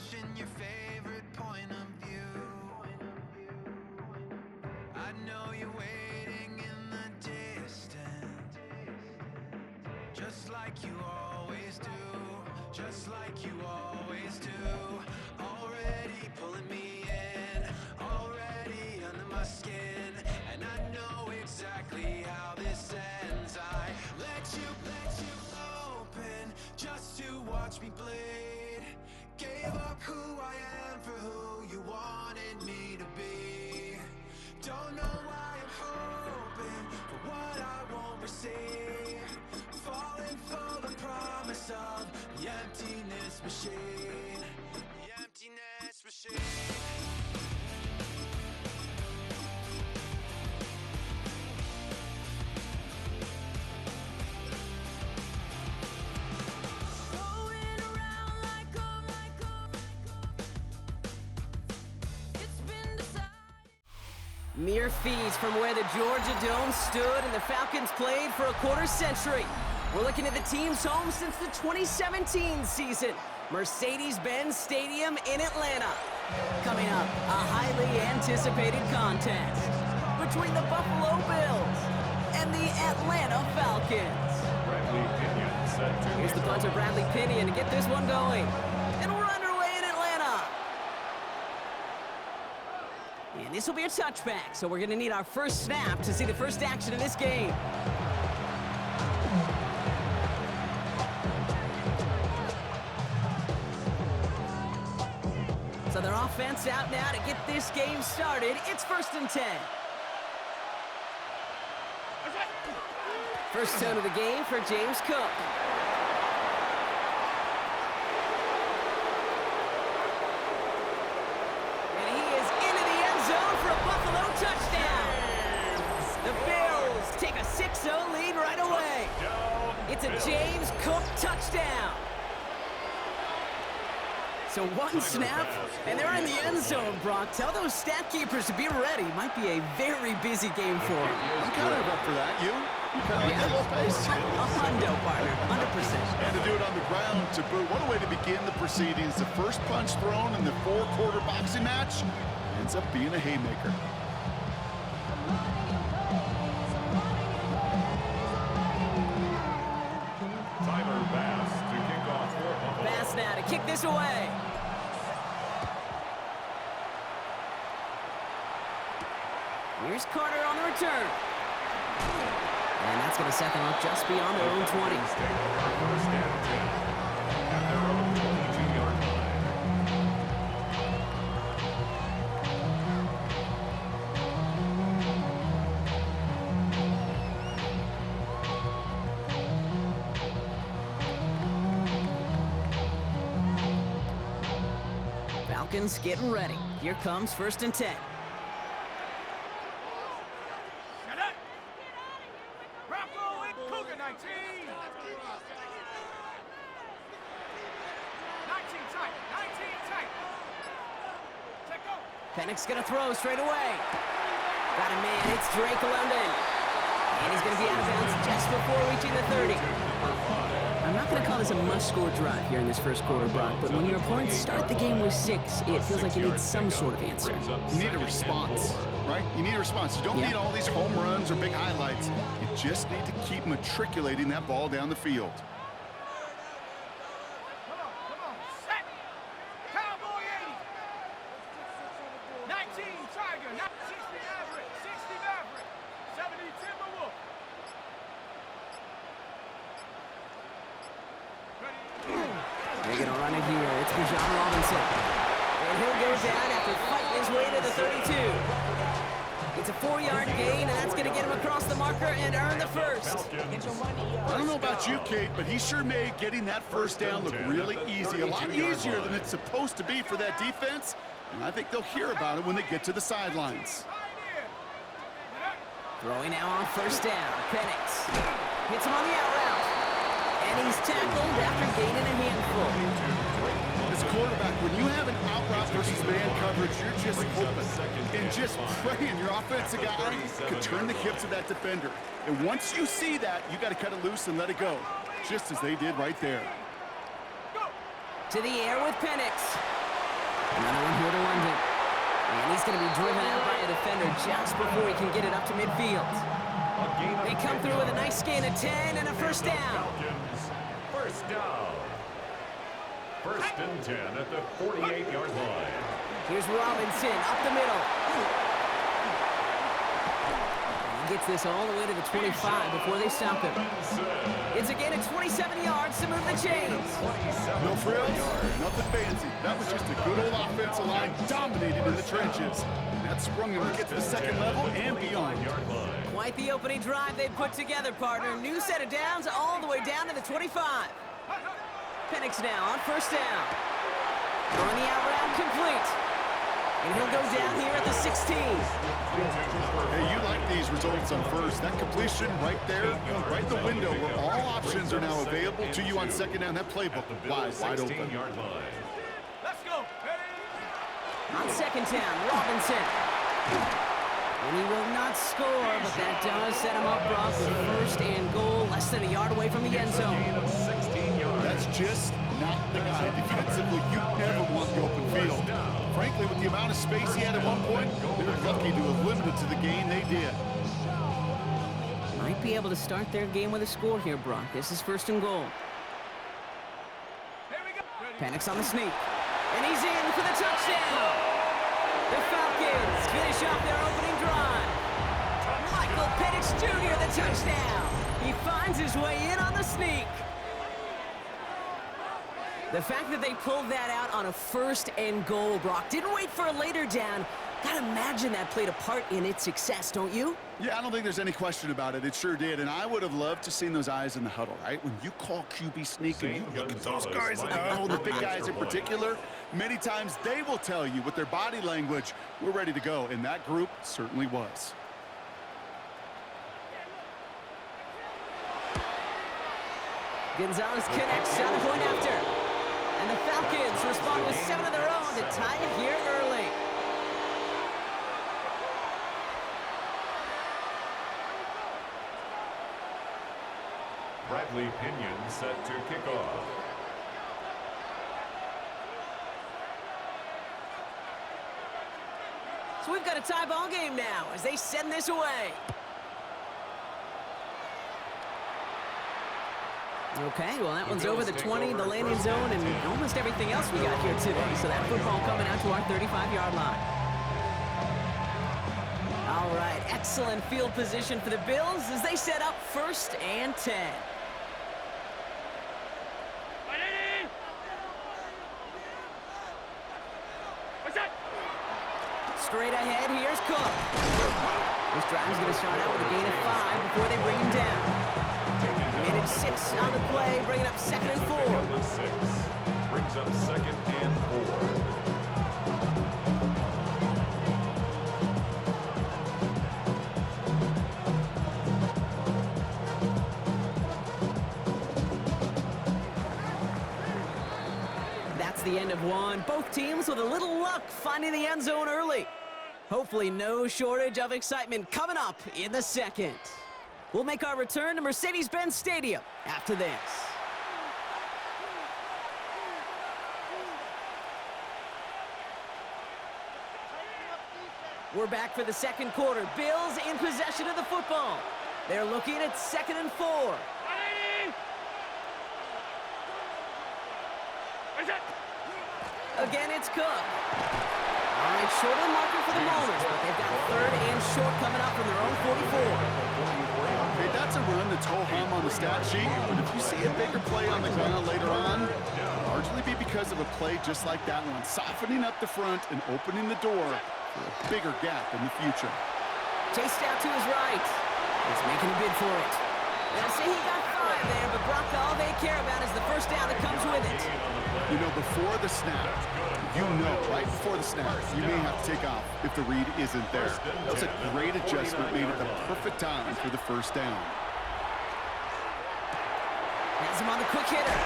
watching your favorite point of view. I know you're waiting in the distance, just like you always do, just like you always do. Already pulling me in, already under my skin, and I know exactly how this ends. I let you open just to watch me bleed. Gave up who I am for who you wanted me to be. Don't know why I'm hoping for what I won't receive. Falling for the promise of the emptiness machine. The emptiness machine. Mere feet from where the Georgia Dome stood and the Falcons played for a quarter century. We're looking at the team's home since the 2017 season, Mercedes-Benz Stadium in Atlanta. Coming up, a highly anticipated contest between the Buffalo Bills and the Atlanta Falcons. Here's the punter, Bradley Pinion, to get this one going. And we're underway in Atlanta. And this will be a touchback, so we're going to need our first snap to see the first action of this game. So their offense out now to get this game started. It's 1st and 10. First tone of the game for James Cook. And he is into the end zone for a Buffalo touchdown. The Bills take a 6-0 lead right away. It's a James Cook touchdown. So one snap, and they're in the end zone, Brock. Tell those stat keepers to be ready. Might be a very busy game for them. I'm kind of up for that. You? Kind of like that little pace? A hundo, partner, 100%. And to do it on the ground, to boot. What a way to begin the proceedings. The first punch thrown in the 4-quarter boxing match ends up being a haymaker. Tyler Bass to kick off for Buffalo. Bass now to kick this away. Here's Carter on the return. And that's going to set them up just beyond their own 20. Take over 1st and 10 at their own 22-yard line. Falcons getting ready. Here comes 1st and 10. Pennick's going to throw straight away. Got a man, it's Drake London. And he's going to be out of bounds just before reaching the 30. I'm not going to call this a must-score drive here in this first quarter, Brock, but when your opponents start the game with 6, it feels like you need some sort of answer. You need a response, right? You need a response. You don't need all these home runs or big highlights. You just need to keep matriculating that ball down the field. They're going to run it here. It's Bijan Robinson. And he'll go down after fighting his way to the 32. It's a 4-yard gain, and that's going to get him across the marker and earn the first. I don't know about you, Kate, but he sure made getting that first down look really easy. A lot easier than it's supposed to be for that defense. And I think they'll hear about it when they get to the sidelines. Throwing now on 1st down. Penix hits him on the out route. And he's tackled after gaining a handful. As a quarterback, when you have an out route versus man coverage, you're just hoping and just praying your offensive guy could turn the hips of that defender. And once you see that, you got to cut it loose and let it go, just as they did right there. To the air with Penix. Another one here to London. And he's going to be driven out by a defender just before he can get it up to midfield. They come through with a nice gain of 10 and a first down. Falcons, first down. First and 10 at the 48-yard line. Here's Robinson up the middle. He gets this all the way to the 25 before they stop him. It's a gain of 27 yards to move the chains. No frills, nothing fancy. That was just a good old offensive line dominated in the trenches. That sprung him to get to the second level and beyond. Quite the opening drive they put together, partner. New set of downs all the way down to the 25. Penix now on first down. Throwing the out route complete. And he'll go down here at the 16. Hey, you like these results on first. That completion right there, right in the window where all options are now available to you on second down. That playbook wide open. Let's go. On second down, Robinson. And he will not score, but that does set him up, Brock, with first and goal, less than a yard away from the end zone. That's just not the guy. Defensively, you never want the open field. Frankly, with the amount of space he had at one point, they were lucky to have limited to the gain they did. Might be able to start their game with a score here, Brock. This is first and goal. Penix on the sneak. And he's in for the touchdown. The Falcons finish off their opening drive. Michael Penix Jr., the touchdown. He finds his way in on the sneak. The fact that they pulled that out on a first and goal, Brock, didn't wait for a later down. Gotta imagine that played a part in its success, don't you? Yeah, I don't think there's any question about it. It sure did, and I would have loved to seen those eyes in the huddle, right? When you call QB sneak and you look at those guys in the huddle, the big guys in particular, many times they will tell you with their body language, we're ready to go, and that group certainly was. Gonzalez connects on the point after. And the Falcons respond with 7 of their own to tie it here early. Bradley Pinion set to kick off. So we've got a tie ball game now as they send this away. Okay, well, that one's over the 20, the landing zone, and almost everything else we got here today. So that football coming out to our 35-yard line. All right, excellent field position for the Bills as they set up first and 10. Straight ahead, here's Cook. This drive is going to start out with a gain of 5 before they bring him down. Minute 6 on the play, bringing up second and 4. Brings up second and 4. That's the end of one. Both teams with a little luck finding the end zone early. Hopefully no shortage of excitement coming up in the second. We'll make our return to Mercedes-Benz Stadium after this. We're back for the second quarter. Bills in possession of the football. They're looking at second and 4. Again, it's Cook. All right, short of the marker for the moment, but they've got third and short coming up from their own 44. Hey, that's a run that's ho-hum on the stat sheet, but if you see a bigger play on the ground later on, it'll largely be because of a play just like that one, softening up the front and opening the door for a bigger gap in the future. Chased out to his right. He's making a bid for it. They'll say he got 5 there, but Brock, all they care about is the first down that comes with it. You know, before the snap, right before the snap, you may have to take off if the read isn't there. That was a great adjustment made at the perfect time for the first down. Has him on the quick hitter.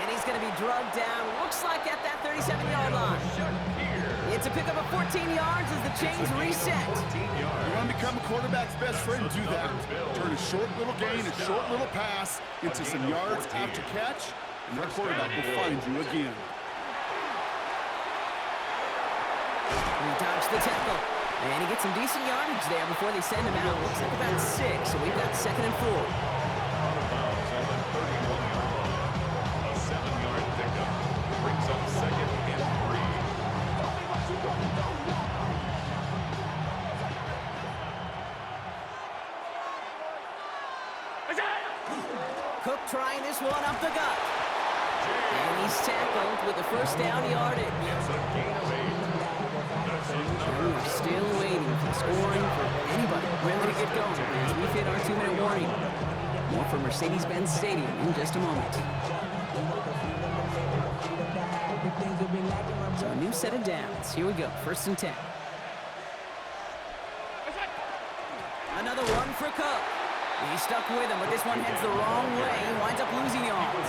And he's going to be drugged down, looks like at that 37-yard line. It's a pickup of 14 yards as the chains reset. You want to become a quarterback's best friend, do that. Turn a short little gain, a short little pass into some yards after catch, and that quarterback will find you again. He dodged the tackle. And he gets some decent yardage there before they send him out. Looks like about 6, so we've got 2nd and 4. Out of bounds on the 31-yard line. A 7-yard pickup brings up 2nd and 3. Cook trying this one up the gut. And he's tackled with the first down yardage. It's a gain of 8. That's another. We're still waiting for scoring for anybody really to get going as we've hit our 2-minute warning. More from Mercedes-Benz Stadium in just a moment. So a new set of downs. Here we go, 1st and 10. Another one for Cook. He's stuck with him, but this one heads the wrong way. He winds up losing yards.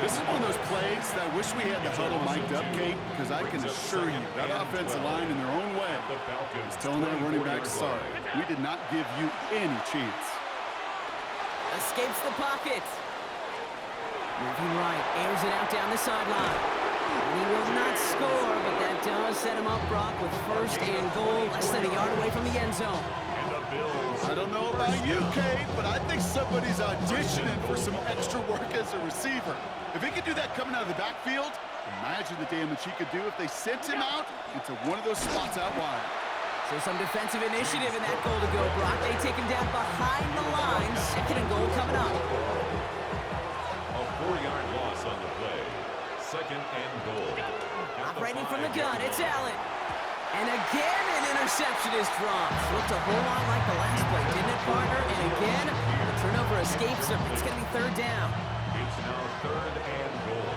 This is one of those plays that I wish we had the huddle mic'd up, Kate, because I can assure you that offensive line in their own way is telling their running back, sorry, we did not give you any chance. Escapes the pocket. Moving right, airs it out down the sideline. He will not score, but that does set him up, Brock, with 1st and goal, less than a yard away from the end zone. I don't know about you, Kate, but I think somebody's auditioning for some extra work as a receiver. If he could do that coming out of the backfield, imagine the damage he could do if they sent him out into one of those spots out wide. So some defensive initiative in that goal to go, Brock. They take him down behind the line. 2nd and goal coming up. A 4-yard loss on the play. 2nd and goal. Operating from the gun, it's Allen. And again, an interception is dropped. Looked a whole lot like the last play, didn't it, partner? And again, the turnover escapes him. It's going to be 3rd down. It's now 3rd and goal.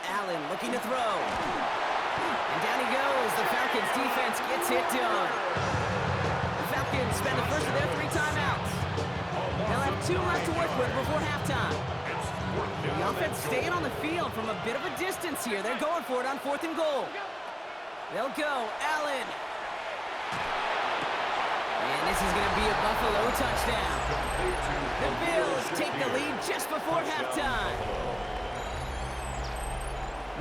Allen looking to throw. And down he goes. The Falcons defense gets it done. The Falcons spend the first of their 3 timeouts. They'll have 2 left to work with before halftime. The offense staying on the field from a bit of a distance here. They're going for it on 4th and goal. They'll go. Allen. And this is going to be a Buffalo touchdown. The Bills take the lead just before halftime.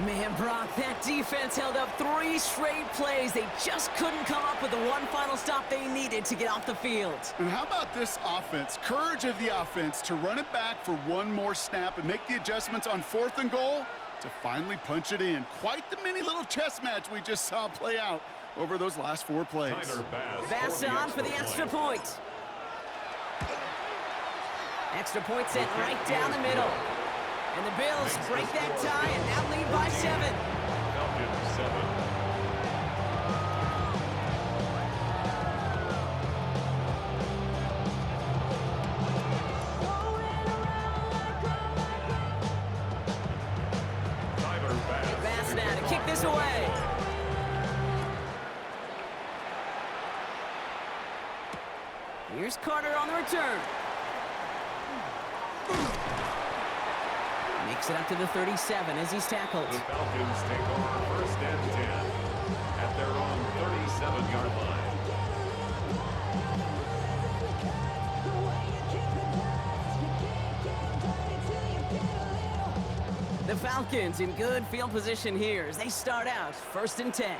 Man, Brock, that defense held up 3 straight plays. They just couldn't come up with the one final stop they needed to get off the field. And how about this offense? Courage of the offense to run it back for one more snap and make the adjustments on 4th and goal to finally punch it in. Quite the mini little chess match we just saw play out over those last 4 plays. Bass on for the extra point. Extra point sent right down the middle. And the Bills break that tie and now lead by 7. Falcons 7. Bass now to kick this away. Here's Carter on the return. Makes it up to the 37 as he's tackled. The Falcons take over 1st and 10 at their own 37-yard line. The Falcons in good field position here as they start out 1st and 10. Here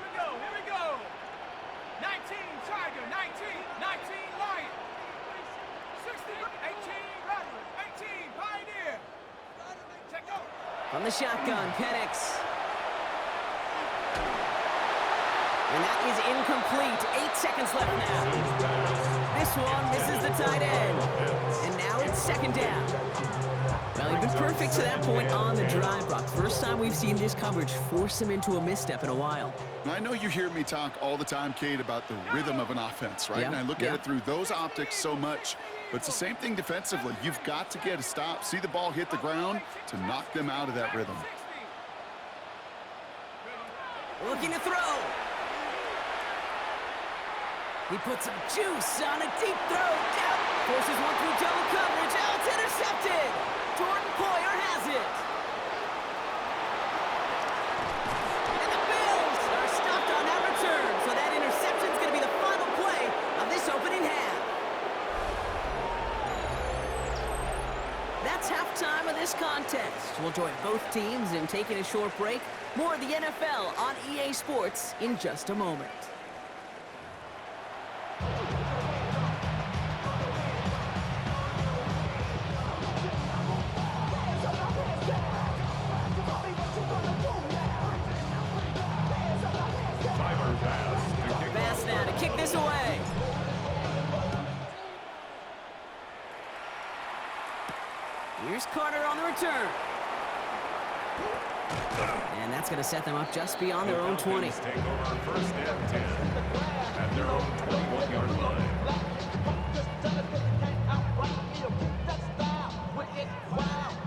we go. 19 Tiger, 19 Lion. 16, 18 Rattler, 18 Pioneer. Check out. From the shotgun, Penix. And that is incomplete. 8 seconds left now. This one misses the tight end. And now it's 2nd down. Well, he's been perfect to that point on the drive, Brock. First time we've seen this coverage force him into a misstep in a while. I know you hear me talk all the time, Kate, about the rhythm of an offense, right? Yeah, And I look at it through those optics so much. But it's the same thing defensively. You've got to get a stop, see the ball hit the ground to knock them out of that rhythm. Looking to throw. He puts some juice on a deep throw. Down. Forces one through double coverage. Oh, it's intercepted. Jordan Poyer has it. And the Bills are stopped on that return. So that interception is going to be the final play of this opening half. That's halftime of this contest. We'll join both teams in taking a short break. More of the NFL on EA Sports in just a moment. Pass now to kick this away. Here's Carter on the return. And that's going to set them up just beyond their own 20. Take over first and 10 at their own 21-yard line.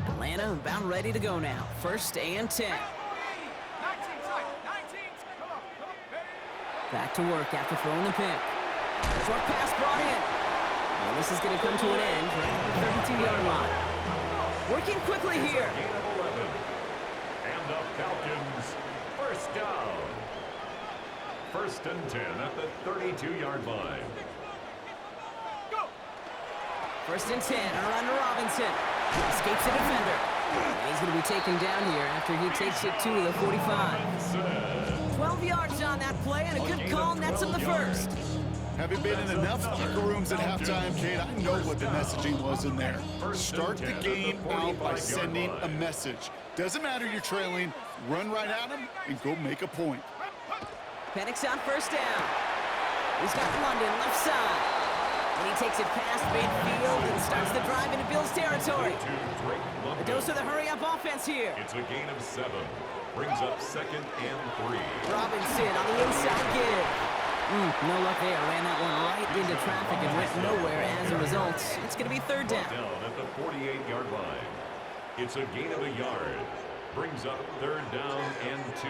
Atlanta about ready to go now. First and 10. 19 tight, 19. Come on, Back to work after throwing the pick. Short pass brought in. And this is going to come to an end right at the 32-yard line. Working quickly here. Gain of 11. And the Falcons first down. First and 10 at the 32-yard line. Go! First and 10, around to Robinson. Escapes the defender. And he's going to be taken down here after he takes it to the 45. 12 yards on that play, and a good call nets him the first. Having been in enough locker rooms at halftime, Kate, I know what the messaging was in there. Start the game out by sending a message. Doesn't matter you're trailing, run right at them and go make a point. Penix on first down. He's got London left side. And he takes it past midfield and starts the drive into Bills territory. A dose of the hurry-up offense here. It's a gain of 7. Brings up second and 3. Robinson on the inside give. No luck there. Ran that one right into traffic and went nowhere as a result. It's going to be third down. Down at the 48-yard line. It's a gain of a yard. Brings up third down and 2.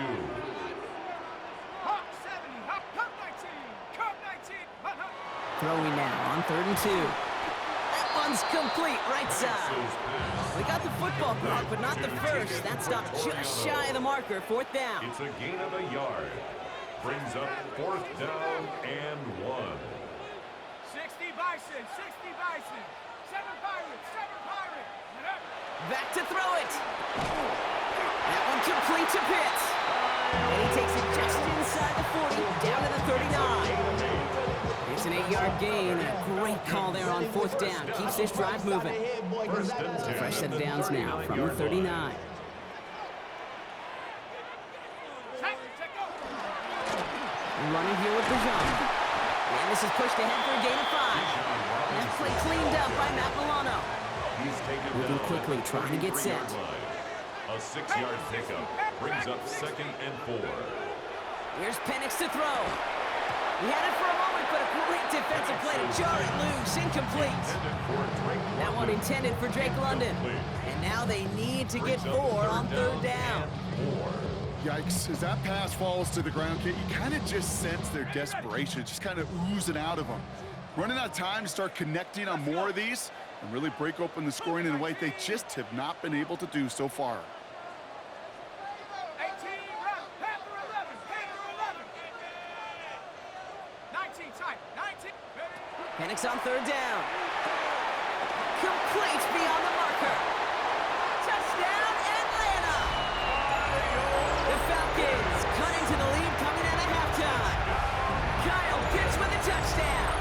Hop 70, hop, cut 19, cut 19, hut, hut. Throwing now on third and 2. That one's complete right side. We got the football back, but not the first. That stopped just shy of the marker. Fourth down. It's a gain of a yard. Brings up fourth down and 1. 60 Bison, 60 Bison, 7 Pirates, 7 Pirates. Back to throw it. That one complete to Pitts. And he takes it just inside the 40, down to the 39. It's an 8-yard gain. A great call there on fourth down. Keeps this drive moving. A fresh set of downs now from the 39. Running here with Bijan. And this is pushed ahead for a gain of 5. That play cleaned up by Matt Milano. Moving quickly, trying to get set. A 6-yard pickup brings up second and 4. Here's Penix to throw. He had it for a moment, but a great defensive play to jar it loose. Incomplete. That one intended for Drake London. And now they need to get 4 on third down. Yikes, as that pass falls to the ground, Kate, you kind of just sense their desperation, just kind of oozing out of them. Running out of time to start connecting on more of these and really break open the scoring in a way they just have not been able to do so far. 18, run, Panther 11, Panther 11. 19 tight, 19. Penix on third down. Complete beyond the marker. Touchdown, Atlanta! The Falcons cut into the lead coming out of halftime. Kyle Pitts with a touchdown.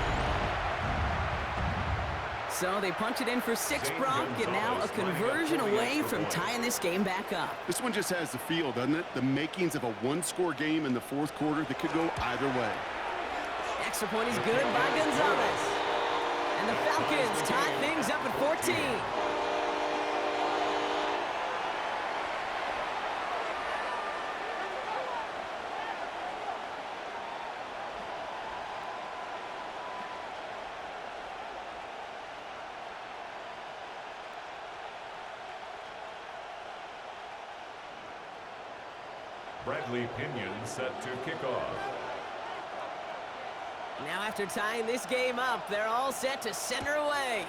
So they punch it in for 6, Brock, and now a conversion away from tying this game back up. This one just has the feel, doesn't it? The makings of a one-score game in the fourth quarter that could go either way. Extra point is good by Gonzalez. And the Falcons tie things up at 14. Bradley Pinion set to kick off. Now after tying this game up, they're all set to send her away.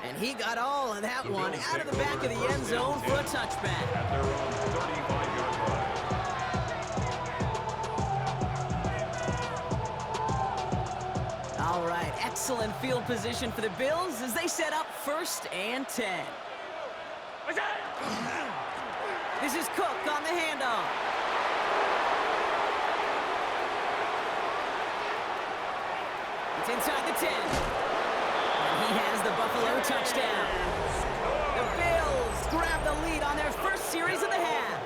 And he got all of that one out of the back of the end zone for a touchback. At their own 35-yard line. All All right, excellent field position for the Bills as they set up 1st and 10. This is Cook on the handoff. It's inside the 10. And he has the Buffalo touchdown. The Bills grab the lead on their first series of the half.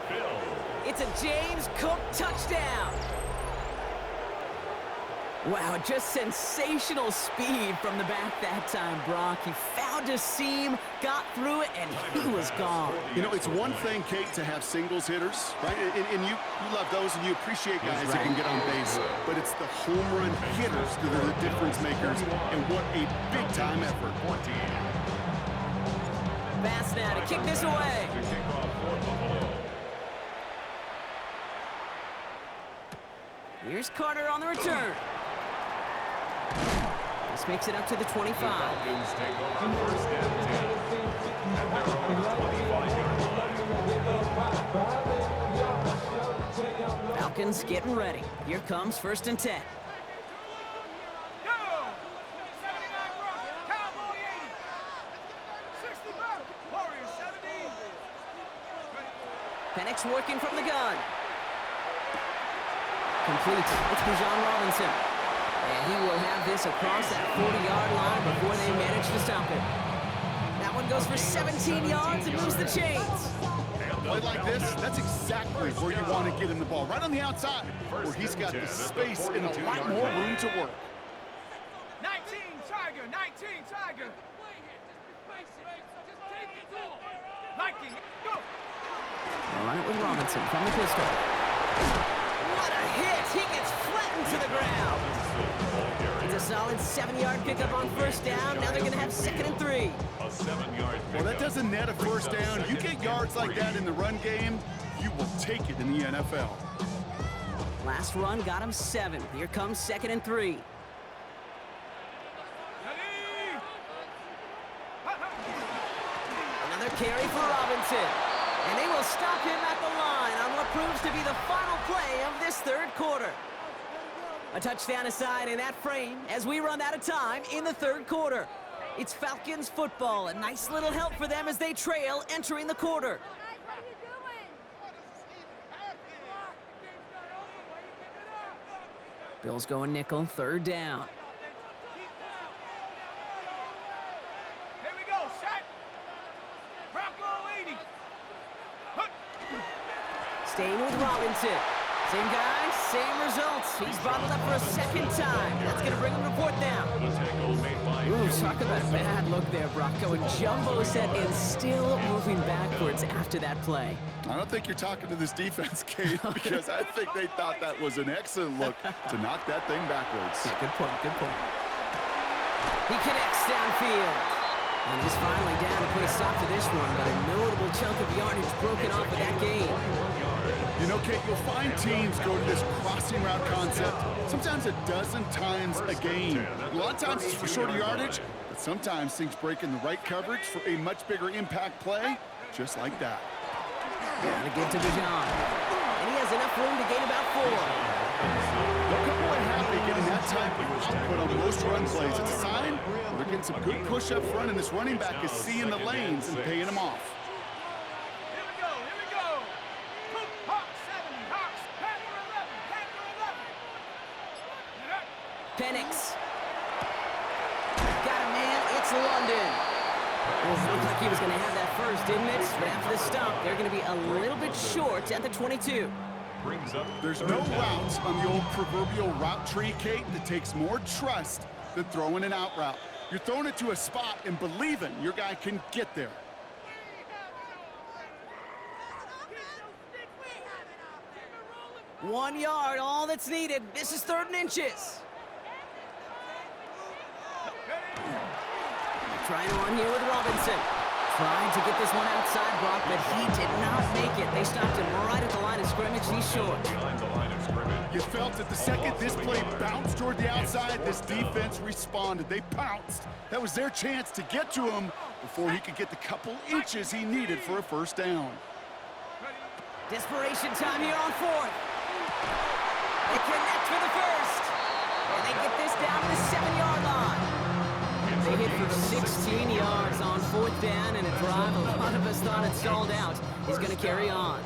It's a James Cook touchdown. Wow, just sensational speed from the back that time, Brock. He found a seam, got through it, and he was gone. You know, it's one thing, Kate, to have singles hitters, right? And you love those, and you appreciate guys that can get on base. But it's the home run hitters that are the difference makers, and what a big-time effort. Pass now to kick this away. Here's Carter on the return. This makes it up to the 25. Falcons take over 1st and 10. And they're on the 25-yard line. Falcons getting ready. Here comes 1st and 10. Go! 79 Broncos, Cowboy 80. 60 back, Warriors 70. Penix working from the gun. Complete. It's Bijan Robinson. And he will have this across that 40-yard line before they manage to stop it. That one goes for 17 yards and moves the chains. Play like this, that's exactly where you want to get him the ball. Right on the outside, where he's got the space and a lot more room to work. 19 Tiger, 19 Tiger. Liking, go! All right, with Robinson from the pistol. What a hit! He gets flattened to the ground. It's a solid 7-yard pickup on 1st down. Now they're going to have 2nd and 3. A 7-yard Well, that doesn't net a 1st down. You get yards like that in the run game, you will take it in the NFL. Last run got him 7. Here comes 2nd and 3. Another carry for Robinson. And they will stop him at the line on what proves to be the final play of this 3rd quarter. A touchdown aside in that frame as we run out of time in the 3rd quarter. It's Falcons football. A nice little help for them as they trail entering the quarter. Bills going nickel, 3rd down. Here we go, set. Bronco 80. Staying with Robinson. Same guy, same results. He's bottled up for a 2nd time. That's going to bring him to 4th down. Ooh, talk about a bad look there, Brock. Going jumbo set and still moving backwards after that play. I don't think you're talking to this defense, Kate, because I think they thought that was an excellent look to knock that thing backwards. Yeah, good point, good point. He connects downfield. And he's finally down to put a stop to this one, but a notable chunk of yardage broken off of that game. You know, Kate, you'll find teams go to this crossing route concept sometimes a dozen times a game. A lot of times it's for shorter yardage, but sometimes things break in the right coverage for a much bigger impact play, just like that. Gotta give to Bijan. And he has enough room to gain about 4. Don't come away happy getting that type of output on most run plays. It's a sign they're getting some good push up front, and this running back is seeing the lanes and paying them off. Here we go, here we go. Cook, Hawks 70, Hawks, Panther 11, Panther 11. Penix. Got a man, it's London. Well, it looked like he was going to have that first, didn't it? But after the stop, they're going to be a little bit short at the 22. There's no routes on the old proverbial route tree, Kate, that takes more trust than throwing an out route. You're throwing it to a spot and believing your guy can get there. One yard, all that's needed. This is 3rd and inches. Trying to run here with Robinson. Trying to get this one outside, Brock, but he did not make it. They stopped him right at the line of scrimmage. He's short. You felt that the second this play bounced toward the outside, this defense responded. They pounced. That was their chance to get to him before he could get the couple inches he needed for a 1st down. Desperation time here on 4th. They connect for the 1st. And they get this down to the 7-yard line. hit for 16 yards on 4th down, and a drive a lot of us thought had stalled out is going to carry on.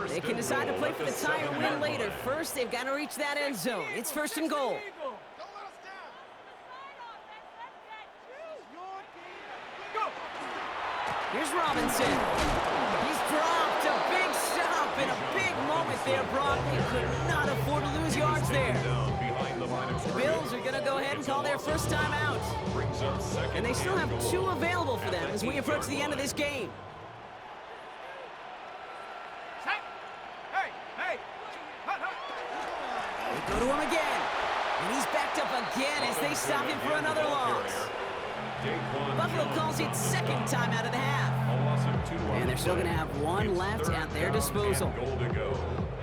They can decide to play for the tie or win later. First, they've got to reach that end zone. It's 1st and goal. Here's Robinson. He's dropped a big stop in a big moment there, Brock. They could not afford to lose yards there. The Bills are going to go ahead and call their first time out. And they still have 2 available for them as we approach the end of this game. They go to him again. And he's backed up again as they stop him for another loss. Buffalo calls it 2nd time out of the half. And they're still going to have 1 left at their disposal.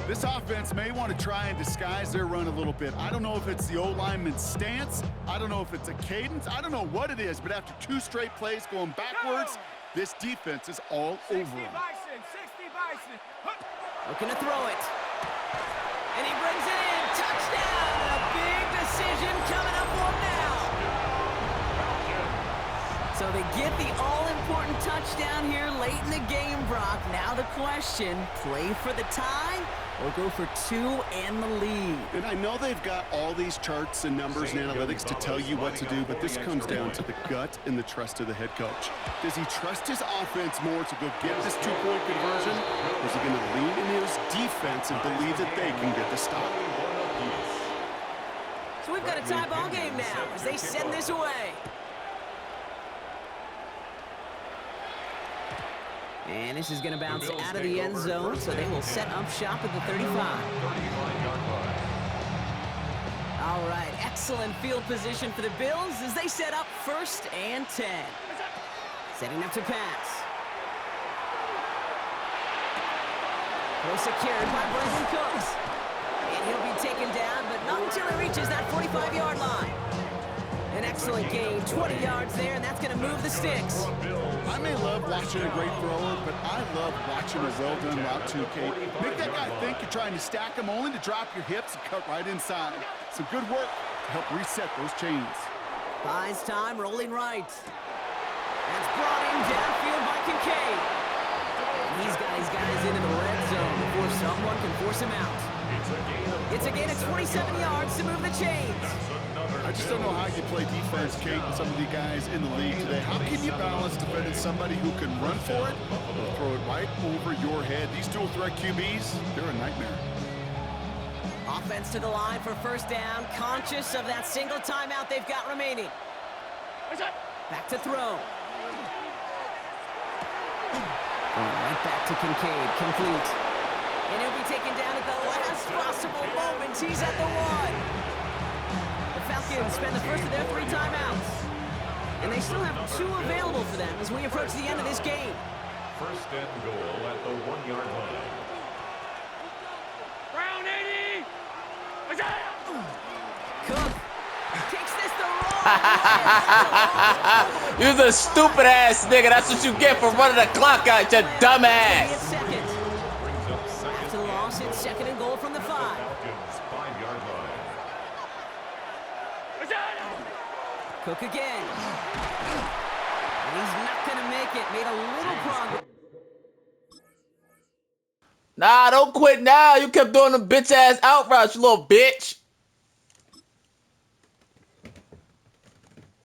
This offense may want to try and disguise their run a little bit. I don't know if it's the O-lineman's stance. I don't know if it's a cadence. I don't know what it is, but after 2 straight plays going backwards, this defense is all over them. Looking to throw it. And he brings it in. Touchdown! A big decision coming up for him now. So they get the all-important touchdown here late in the game, Brock. Now the question, play for the tie or go for 2 and the lead? And I know they've got all these charts and numbers and analytics to tell you what to do, but this comes down to the gut and the trust of the head coach. Does he trust his offense more to go get this 2-point conversion? Or is he going to lean in his defense and believe that they can get the stop? So we've got a tie ball game now as they send this away. And this is going to bounce out of the end zone, so they will set up shop at the 35. All right, excellent field position for the Bills as they set up 1st and 10. Setting up to pass. Well secured by Brandon Cooks. And he'll be taken down, but not until he reaches that 45-yard line. An excellent gain, 20 yards there, and that's going to move the sticks. I may love watching a great thrower, but I love watching a well-done route too, Kate. Make that guy think you're trying to stack him only to drop your hips and cut right inside. Some good work to help reset those chains. Buys time, rolling right. That's brought in downfield by Kincaid. He's got his guys into the red zone before someone can force him out. It's a gain of 27 yards to move the chains. I just don't know how you play defense, Kate, with some of the guys in the league today. How can you balance defending somebody who can run for it or throw it right over your head? These dual threat QBs, they're a nightmare. Offense to the line for 1st down, conscious of that single timeout they've got remaining. Back to throw. Going right back to Kincaid, complete. And he'll be taken down at the last possible moment. He's at the 1. The Falcons spend the first of their 3 timeouts. And they still have 2 available for them as we approach the end of this game. 1st and goal at the 1-yard line. Brown 80! Cook takes this the wrong way. You're the stupid ass nigga. That's what you get for running the clock out, you dumbass. After the loss, it's 2nd and goal from the 5. Falcons 5-yard line. Cook again. And he's not going to make it. Made a little progress. Nah, don't quit now. You kept doing the bitch ass out routes, you little bitch.